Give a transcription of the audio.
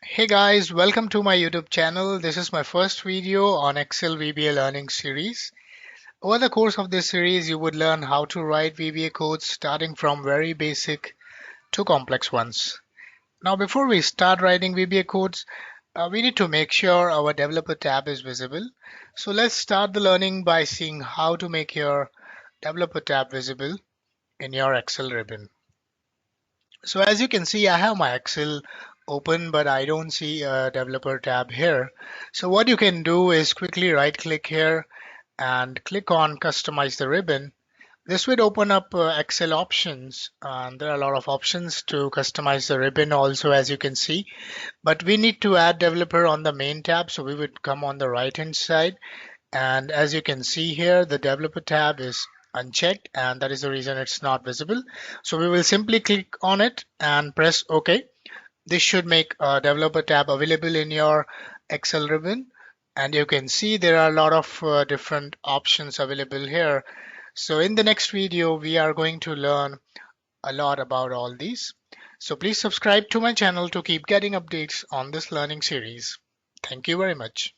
Hey guys, welcome to my YouTube channel. This is my first video on Excel VBA learning series. Over the course of this series, you would learn how to write VBA codes starting from very basic to complex ones. Now, before we start writing VBA codes, we need to make sure our developer tab is visible. So let's start the learning by seeing how to make your developer tab visible in your Excel ribbon. So as you can see, I have my Excel open, but I don't see a developer tab here. So what you can do is quickly right click here and click on customize the ribbon. This would open up Excel options, and there are a lot of options to customize the ribbon also, as you can see, but we need to add developer on the main tab. So we would come on the right hand side, and as you can see here, the developer tab is unchecked, and that is the reason it's not visible. So we will simply click on it and press OK. This should make a developer tab available in your Excel ribbon. And you can see there are a lot of different options available here. So in the next video, we are going to learn a lot about all these. So please subscribe to my channel to keep getting updates on this learning series. Thank you very much.